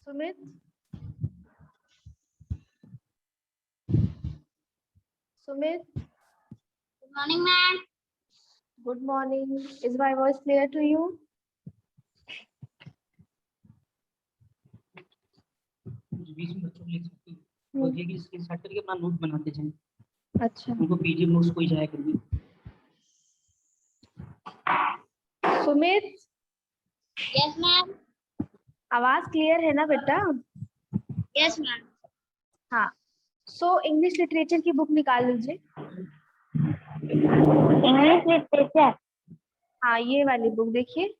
Sumit, Sumit, Good morning, ma'am. good morning. Is my voice clear to you? बीच में बच्चों को लिख सकती है और ये कि स्क्रीनशॉट करके अपना नोट बनाते जाएं। अच्छा, उनको पीडीएफ नोट्स कोई जाया करेंगे। Sumit, Yes, ma'am. आवाज क्लियर है ना बेटा? Yes, ma'am. हाँ, सो इंग्लिश लिटरेचर की बुक निकाल लीजिए। English literature. हाँ, ये वाली बुक देखिए।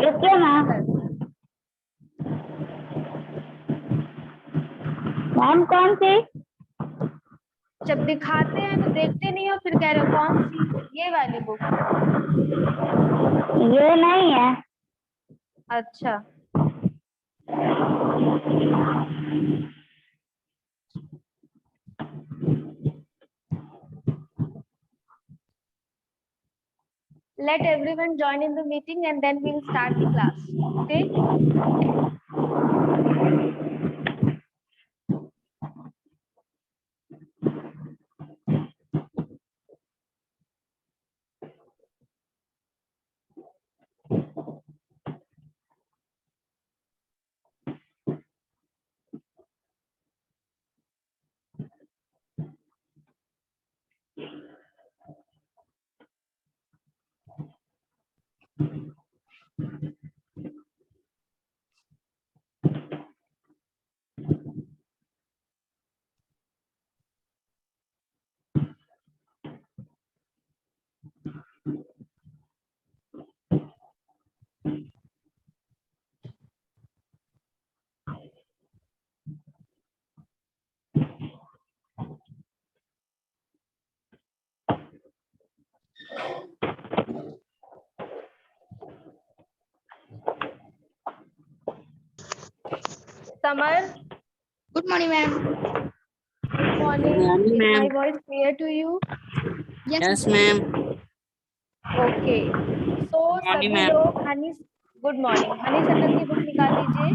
रुकिए मैम। मैम कौन सी? जब दिखाते हैं तो देखते नहीं हो, फिर कह रहे हो कौन सी? ये वाली बुक। ये नहीं है। अच्छा, let everyone join in the meeting and then we'll start the class. Okay? Samar, Good morning, ma'am. good morning. Good morning, Is ma'am. my voice clear to you? Yes, ma'am. Okay. So Good morning, सभी ma'am. लोग Honey, good morning, Honey सकल की book निकाल लीजिए।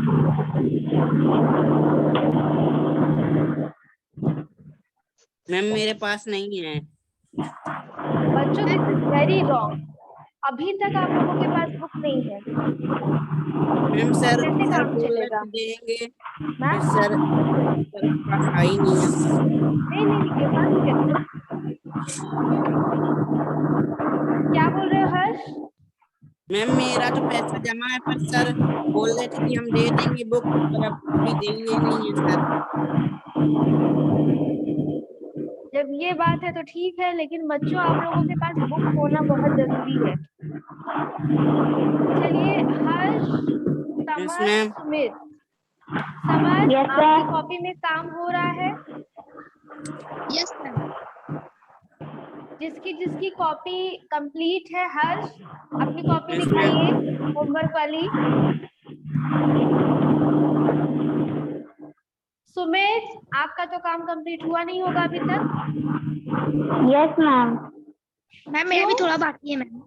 Ma'am मेरे पास नहीं है। बच्चों दिस इज वेरी रॉन्ग। अभी तक आप लोगों के पास बुक नहीं है। मैम सर कैसे सर काम बोल रहे चलेगा? थे देंगे, मैम फिर सर के पास आई नहीं है। नहीं, ये बात नहीं कहते। क्या बोल रहे हो हर्ष? मैम मेरा तो पैसा जमा है, पर सर बोल रहे थे कि हम दे देंगे बुक, पर अब अभी दिए नहीं है सर। जब ये बात है तो ठीक है, लेकिन बच्चों आप लोगों के पास बुक होना बहुत जरूरी है। चलिए Harsh, yes Samar, ma'am. Sumit. Samar, Yes, आपकी sir. कॉपी में काम हो रहा है? Yes, ma'am. जिसकी जिसकी कॉपी कंप्लीट है, हर्ष अपनी कॉपी Yes, दिखाइए होमवर्क वाली। सुमित, आपका तो काम कंप्लीट हुआ नहीं होगा अभी तक। Yes, ma'am. मैम मेरा भी क्यों? थोड़ा बाकी है मैम।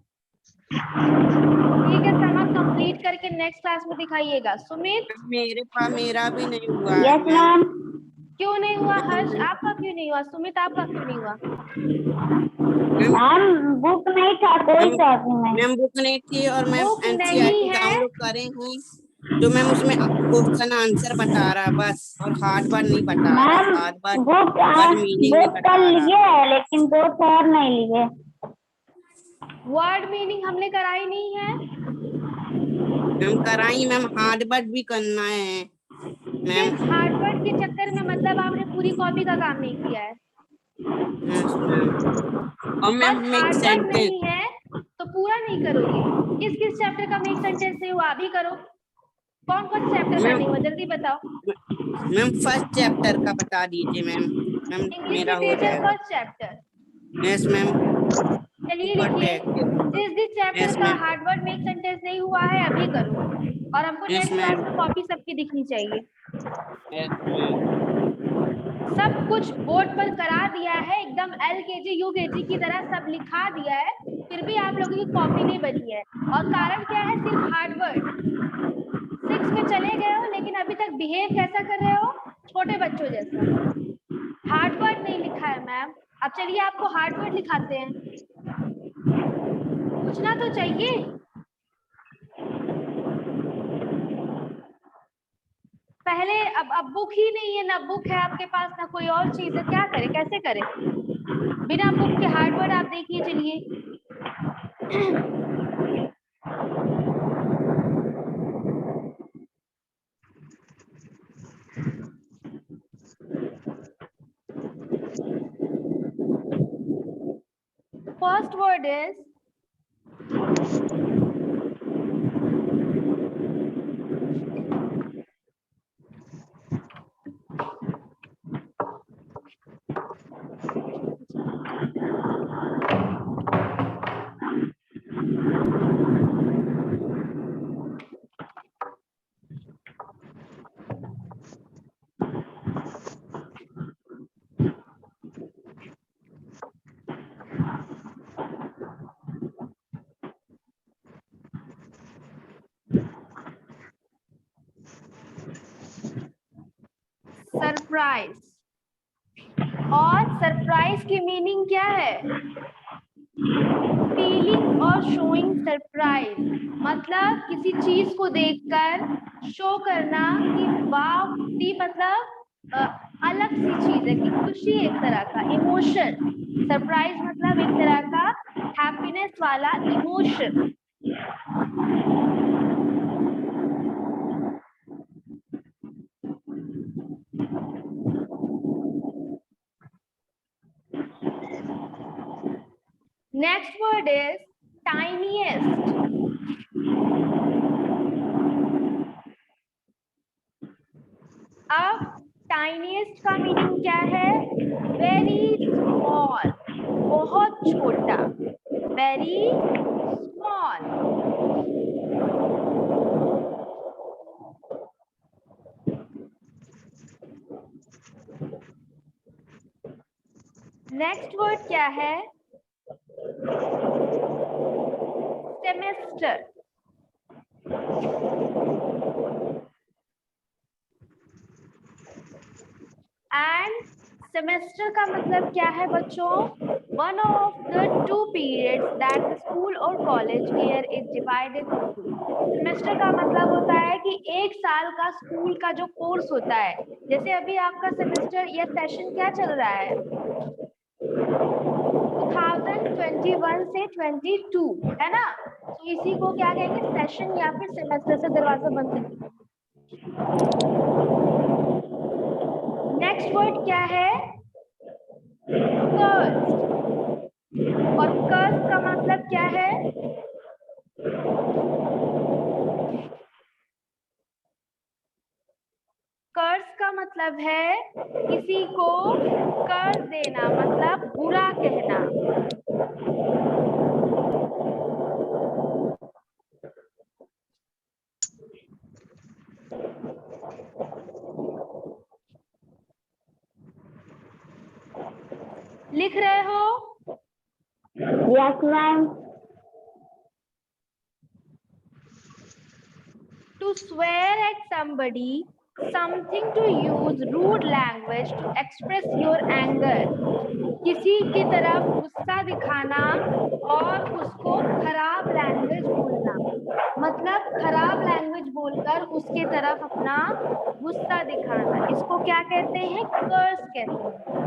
ठीक है, समर कंप्लीट करके नेक्स्ट क्लास में दिखाइएगा। सुमित, मेरा भी नहीं हुआ है Yes, मैम। ma'am. क्यों नहीं हुआ? हर्ष आपका क्यों नहीं हुआ? सुमित आपका क्यों नहीं हुआ? मैम बुक नहीं था, कोई कॉपी नहीं। मैम बुक नहीं थी और मैम बुक नहीं एनसीईआरटी है डाउनलोड करे हैं, तो मैम उसमें क्वेश्चन आंसर बता रहा बस, और हार्ड वर्ड नहीं बता रहा। Ma'am hard word book word meaning नहीं बुक बता कर रहा। लिए है, लेकिन दो सर नहीं लिए। वर्ड मीनिंग हमने कराई नहीं है। मैम कराई मैम, हार्ड वर्ड भी करना है मैम। सिर्फ हार्डवर्ड के चक्कर में मतलब आपने पूरी कॉपी का काम नहीं किया है। Yes ma'am. और मैम बस मेक हार्डवर्ड सेंटेंस। नहीं है तो पूरा नहीं करोगे। किस किस चैप्टर का मेक सेंटेंस नहीं हुआ अभी करो। कौन कौन चैप्टर का मैम नहीं हुआ जल्दी बताओ। मैम फर्स्ट चैप्टर का बता दीजिए मैम। मैम इंग्लिश मेरा हो लिटरेचर जाएगा। First chapter. Yes ma'am. चलिए ऊपर लिखिए, टैग। जिस जिस चैप्टर यस का मैम। हार्डवर्ड मेक सेंटेंस नहीं हुआ है अभी करो, और हमको यस नेक्स्ट क्लास मैम। में कॉपी सबकी दिखनी चाहिए। Yes ma'am. सब कुछ बोर्ड पर करा दिया है, एकदम एलकेजी यूकेजी की तरह सब लिखा दिया है, फिर भी आप लोगों की कॉपी नहीं बची है। और कारण क्या है? सिर्फ हार्डवर्ड। 6 में तक बिहेव कैसा कर रहे हो, छोटे बच्चों जैसा। हार्ड वर्ड नहीं लिखा है मैम। अब चलिए आपको हार्ड वर्ड लिखाते हैं, पूछना तो चाहिए। पहले अब बुक ही नहीं है, ना बुक है आपके पास, ना कोई और चीज है, क्या करें, कैसे करें बिना बुक के हार्ड वर्ड? आप देखिए चलिए। First word is surprise. और सरप्राइज की मीनिंग क्या है? फीलिंग और शोइंग सरप्राइज, मतलब किसी चीज को देखकर शो करना कि वाव, मतलब अलग सी चीज है, कि खुशी, एक तरह का इमोशन। सरप्राइज मतलब एक तरह का हैप्पीनेस वाला emotion. Next word is tiniest. अब tiniest का मीनिंग क्या है? Very small, बहुत छोटा, very small. Next word क्या है? Semester. And semester का मतलब क्या है बच्चों? One of the two periods that the school or college year is divided into. Semester का मतलब होता है कि एक साल का स्कूल का जो कोर्स होता है, जैसे अभी आपका सेमेस्टर या सेशन क्या चल रहा है, 2021 से 22 है ना, तो इसी को क्या कहेंगे, सेशन या फिर सेमेस्टर। से दरवाजा बंद करिए। नेक्स्ट वर्ड क्या है? कर्स। और कर्स का मतलब क्या है? कर्स का मतलब है किसी को कर्ज देना, मतलब बुरा कहना। लिख रहे हो? Yes, ma'am. To swear at somebody, something to use rude language to express your anger. किसी की तरफ गुस्सा दिखाना और उसको खराब लैंग्वेज बोलना, मतलब खराब लैंग्वेज बोलकर उसके तरफ अपना गुस्सा दिखाना, इसको क्या कहते हैं? कर्स कहते हैं।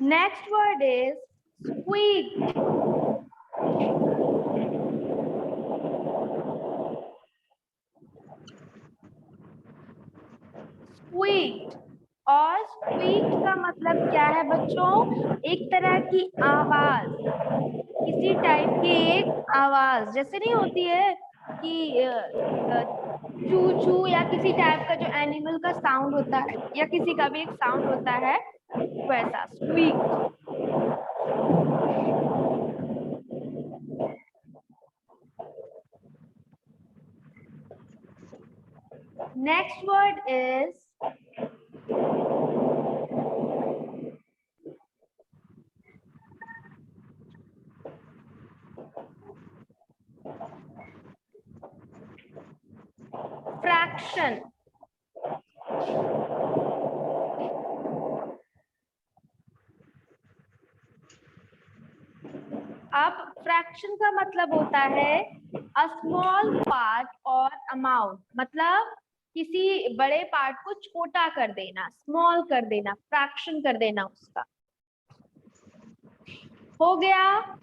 Next word is squeaked. Squeaked और squeaked का मतलब क्या है बच्चों? एक तरह की आवाज, किसी टाइप की एक आवाज, जैसे नहीं होती है कि चू चू या किसी टाइप का जो एनिमल का साउंड होता है या किसी का भी एक साउंड होता है वैसा squeak. Next word is fraction. अब फ्रैक्शन का मतलब होता है अ स्मॉल पार्ट और अमाउंट, मतलब किसी बड़े पार्ट को छोटा कर देना, स्मॉल कर देना, फ्रैक्शन कर देना उसका। हो गया।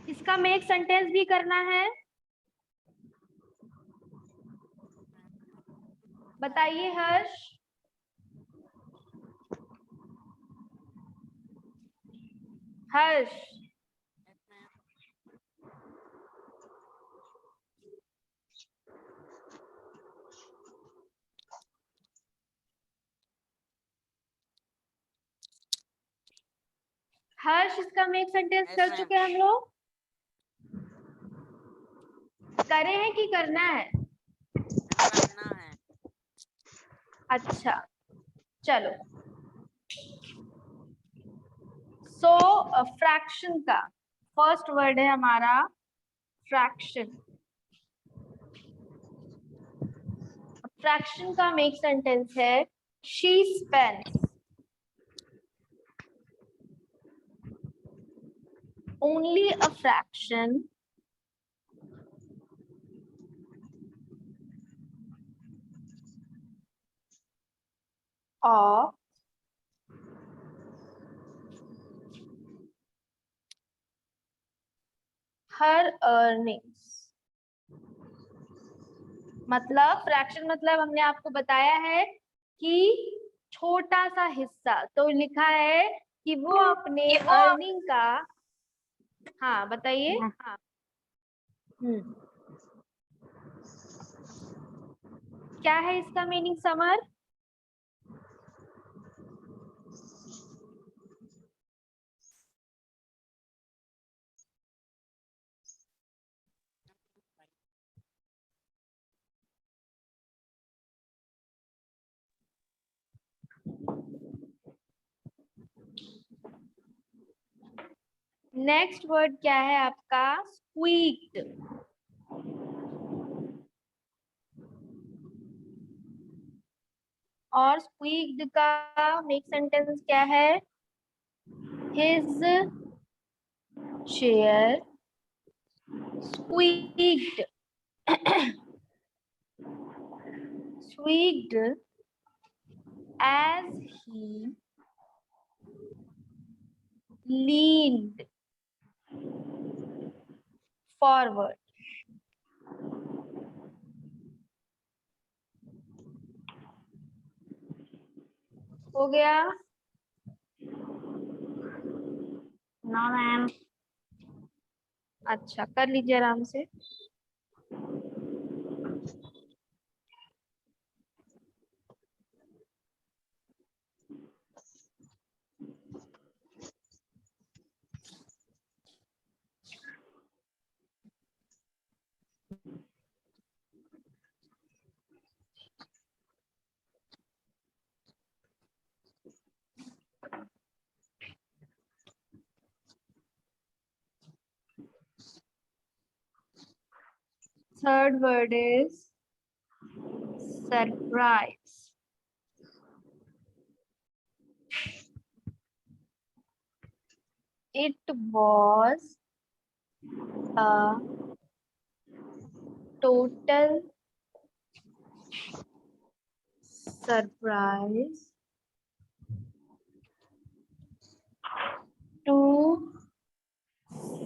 इसका मेक सेंटेंस भी करना है। बताइए हर्ष। हर्ष हर्ष इसका मेक सेंटेंस कर चुके हैं हम लोग? करे हैं कि करना है? करना है। अच्छा चलो। सो फ्रैक्शन का फर्स्ट वर्ड है हमारा फ्रैक्शन। फ्रैक्शन का मेक सेंटेंस है she spends only a fraction of her earnings। मतलब फ्रैक्शन मतलब हमने आपको बताया है कि छोटा सा हिस्सा, तो लिखा है कि वो अपने अर्निंग का। हाँ बताइए। हाँ क्या है इसका मीनिंग समर? नेक्स्ट वर्ड क्या है आपका? स्क्वीक्ड। और स्क्वीक्ड का मेक सेंटेंस क्या है? His chair squeaked squeaked as he leaned forward। हो गया? No ma'am. अच्छा कर लीजिए आराम से। Third word is surprise। It was a total surprise to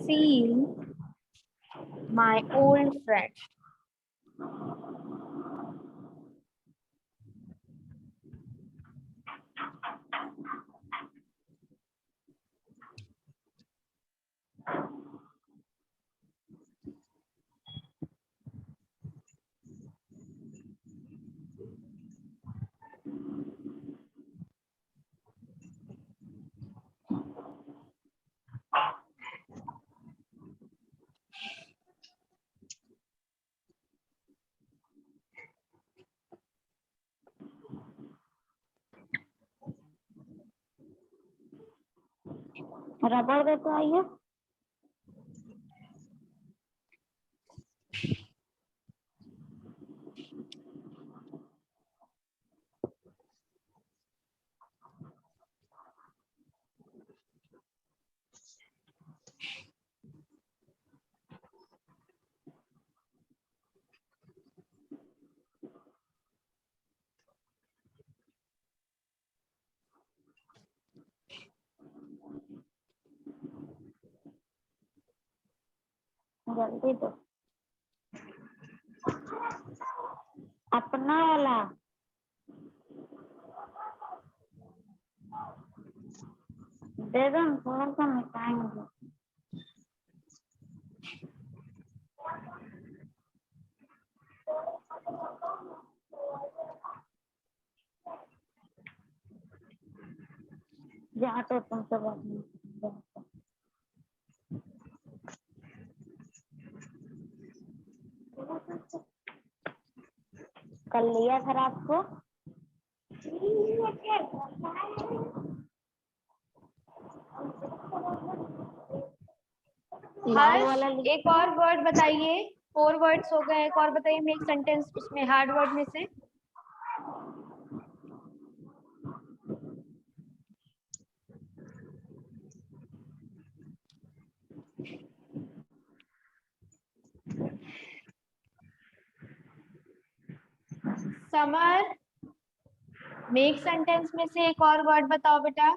see my old friend। रबड़ दे तो आइए। जल्दी दो। अपना वाला दे दो ना, थोड़ा सा मिटाएंगे। जा तो तुमसे बात नहीं। कर लिया था आपको। लाल वाला हर्ष एक और वर्ड बताइए। 4 वर्ड्स हो गए, एक और बताइए। मेक सेंटेंस उसमें हार्ड वर्ड में से। समर, मेक सेंटेंस में से एक और वर्ड बताओ बेटा।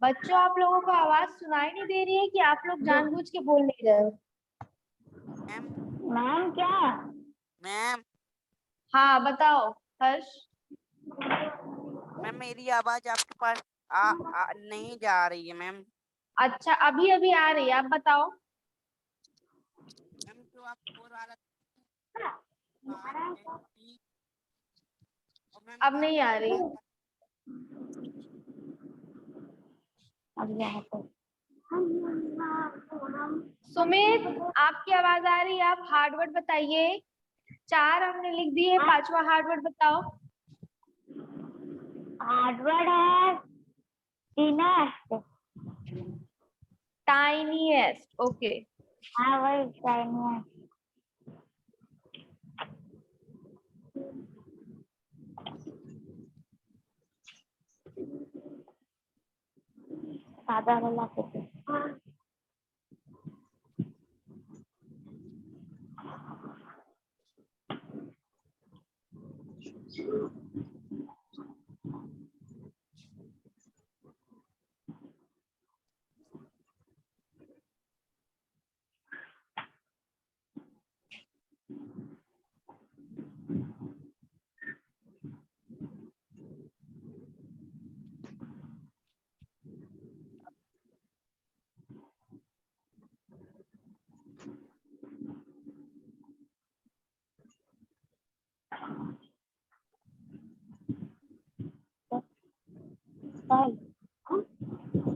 बच्चों, आप लोगों को आवाज सुनाई नहीं दे रही है कि आप लोग जानबूझ के बोल नहीं रहे हो? मैम मैम क्या? मैम हाँ बताओ हर्ष। मैम मेरी आवाज आपके पास नहीं जा रही है मैम। अच्छा, अभी अभी आ रही है, आप बताओ। मैम तो आप और वाला अब नहीं आ रही। अब यहाँ पे सुमित, आपकी आवाज आ रही है, आप हार्ड वर्ड बताइए। 4 हमने लिख दिए, 5वां हार्ड वर्ड बताओ। हार्डवर्ड है टीनेस्ट। Tiniest, okay. हाँ वही टीनेस्ट। सादा वाला कुछ।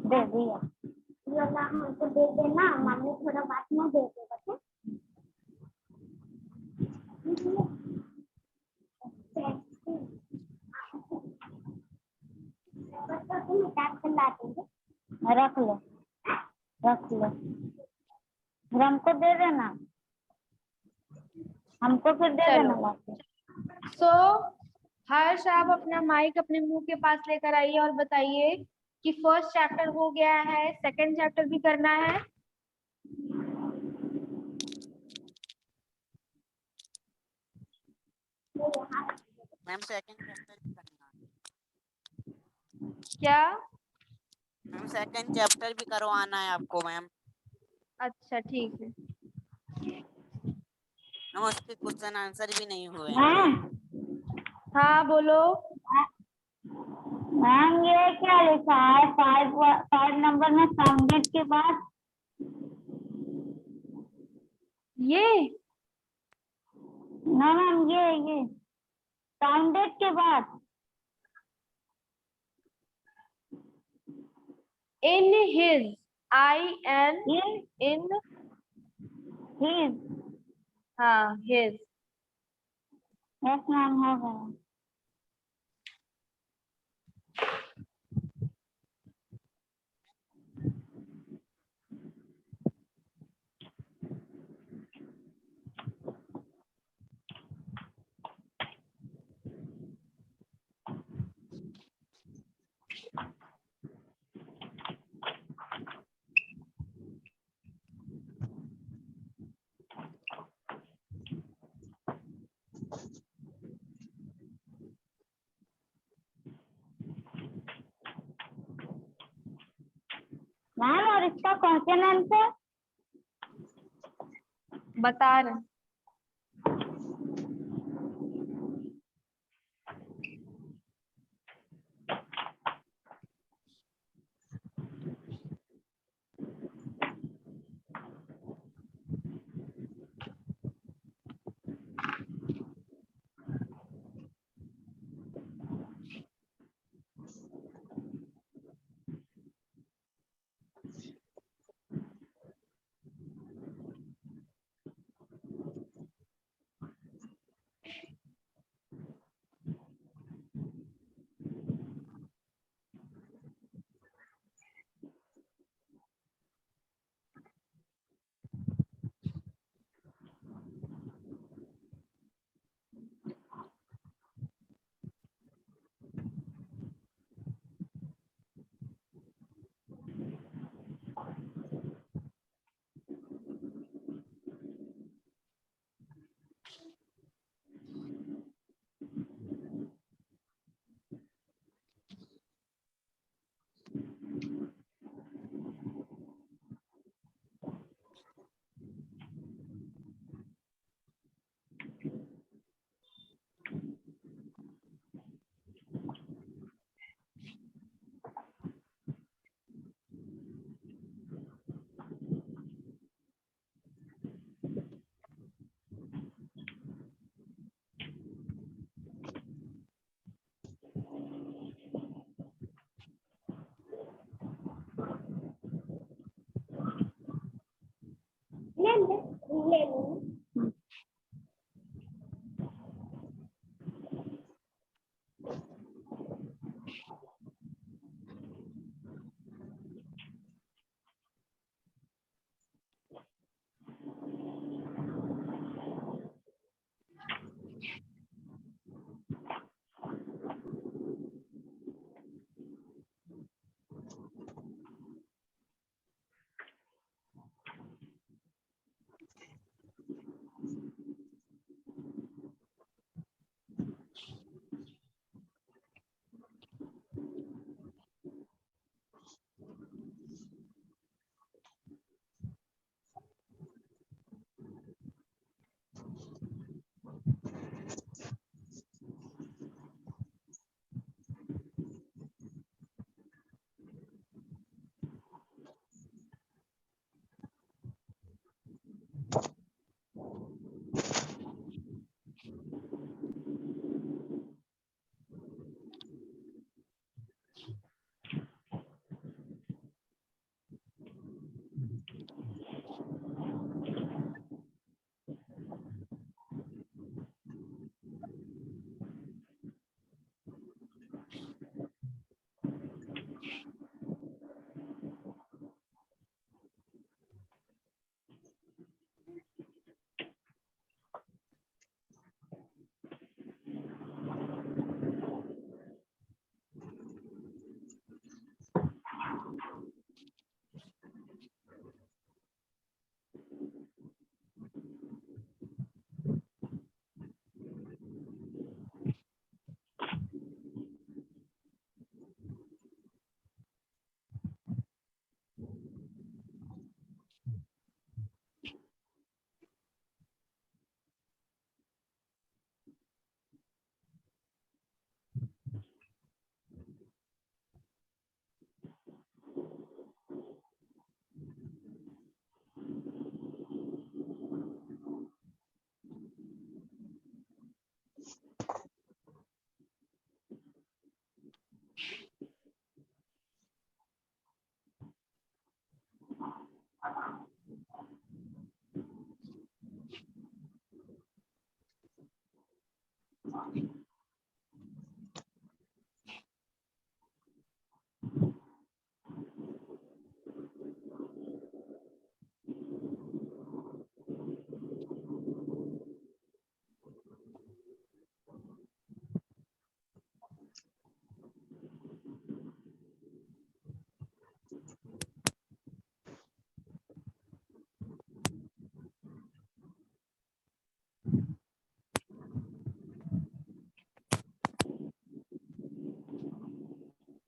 दे दिया। ये नाम हमको दे देना, मम्मी थोड़ा बात में दे दे बच्चे। रख लो, रख लो। फिर हमको दे देना, हमको फिर दे चलो। देना बाकी। सो हर्ष, आप अपना माइक अपने मुंह के पास लेकर आइए और बताइए कि फर्स्ट चैप्टर हो गया है, सेकंड चैप्टर भी करना है। मैम सेकंड चैप्टर भी करना है। क्या? मैम सेकंड चैप्टर भी करवाना है आपको मैम। अच्छा ठीक है। मैम उसके क्वेश्चन आंसर भी नहीं हुए हैं। मैम हाँ बोलो। मैम ये क्या लिखा है? 5 नंबर में साउंडेड के बाद ये ना मैम, ये साउंडेड के बाद in his, IN his, in his, हाँ his. yes मैम हो गया। मैम और इसका क्वेश्चन आंसर बता रहे।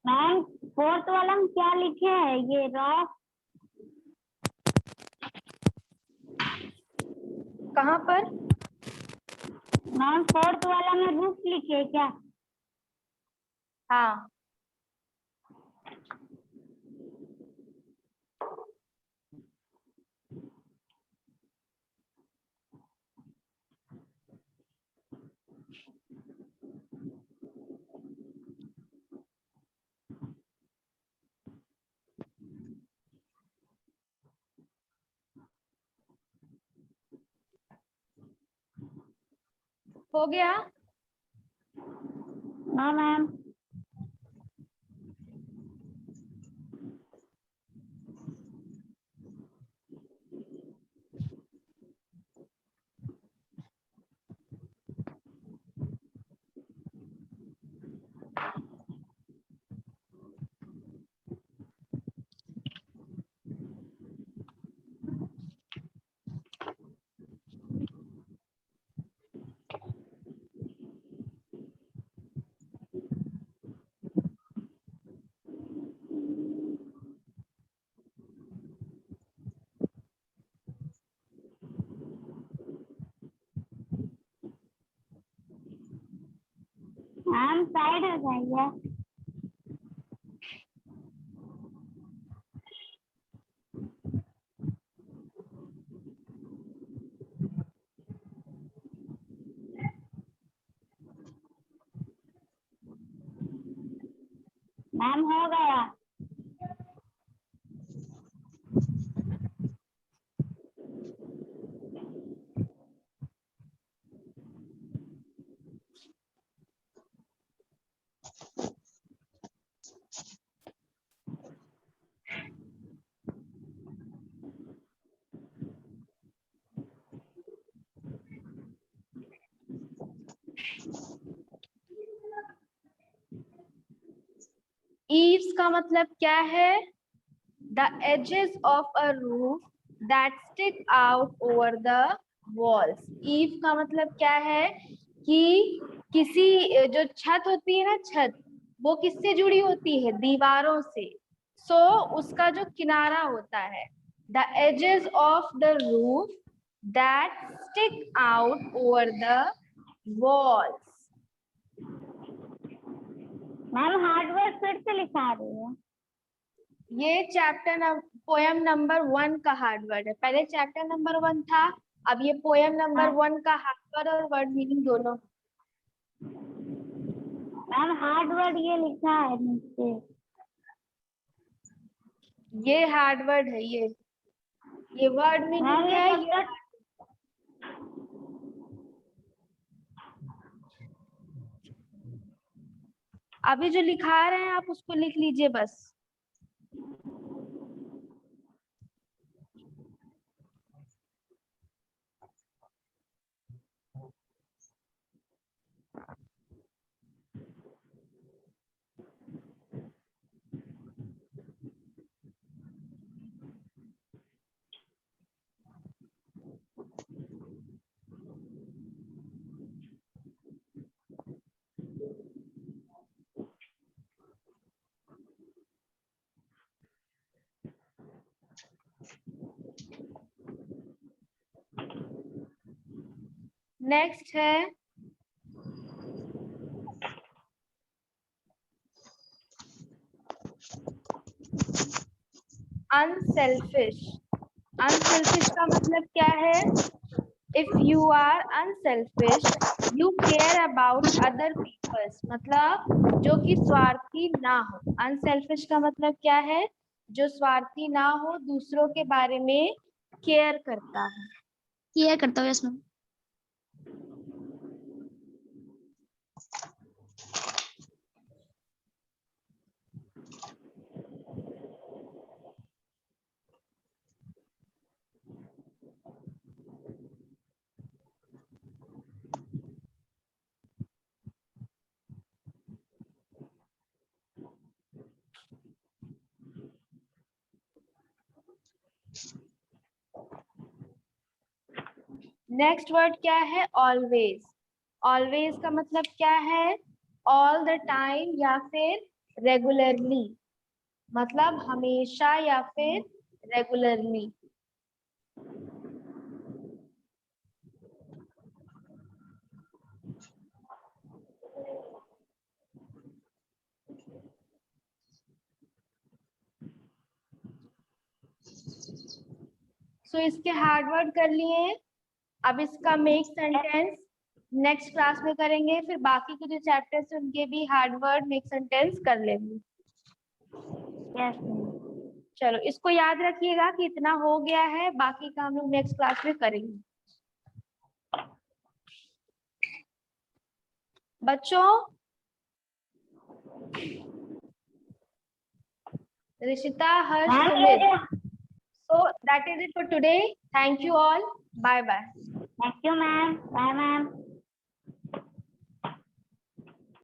मैम फोर्थ वाला में क्या लिखे हैं? ये रॉक। कहाँ पर? मैम फोर्थ वाला में रूफ लिखे है क्या? हाँ, हो गया। No ma'am. मैम साइड हो जाइए। मैम हो गया। ईव्स का मतलब क्या है? The edges of a roof that stick out over the walls. Eve का मतलब क्या है कि किसी जो छत होती है ना, छत वो किससे जुड़ी होती है? दीवारों से। सो उसका जो किनारा होता है, the edges of the roof that stick out over the walls. Ma'am hard work फिर से लिखा रही है। ये चैप्टर पोयम नंबर 1 का हार्डवर्ड है। पहले चैप्टर नंबर 1 था, अब ये पोयम नंबर 1 का हार्डवर्ड और वर्ड मीनिंग दोनों। मैम हार्डवर्ड ये लिखा है नीचे। ये हार्डवर्ड है। ये वर्ड मैम मीनिंग ये है। कब ये तक? अभी जो लिखा रहे हैं आप उसको लिख लीजिए बस। नेक्स्ट है अनसेल्फिश। अनसेल्फिश का मतलब क्या है? If you are unselfish you care about other peoples, मतलब जो कि स्वार्थी ना हो। अनसेल्फिश का मतलब क्या है? जो स्वार्थी ना हो, दूसरों के बारे में केयर करता है। केयर करता हूँ। Yes ma'am. नेक्स्ट वर्ड क्या है? ऑलवेज। ऑलवेज का मतलब क्या है? ऑल द टाइम या फिर रेगुलरली, मतलब हमेशा या फिर रेगुलरली। सो इसके हार्ड वर्ड कर लिए। अब इसका मेक सेंटेंस नेक्स्ट क्लास में करेंगे, फिर बाकी के जो चैप्टर्स हैं उनके भी हार्ड वर्ड मेक सेंटेंस कर लेंगे। यस। चलो इसको याद रखिएगा कि इतना हो गया है, बाकी का हम लोग नेक्स्ट क्लास में करेंगे। बच्चों, रिशिता, हर्ष, Sumit, so that is it for today. Thank you all. Bye bye. Thank you ma'am, bye ma'am.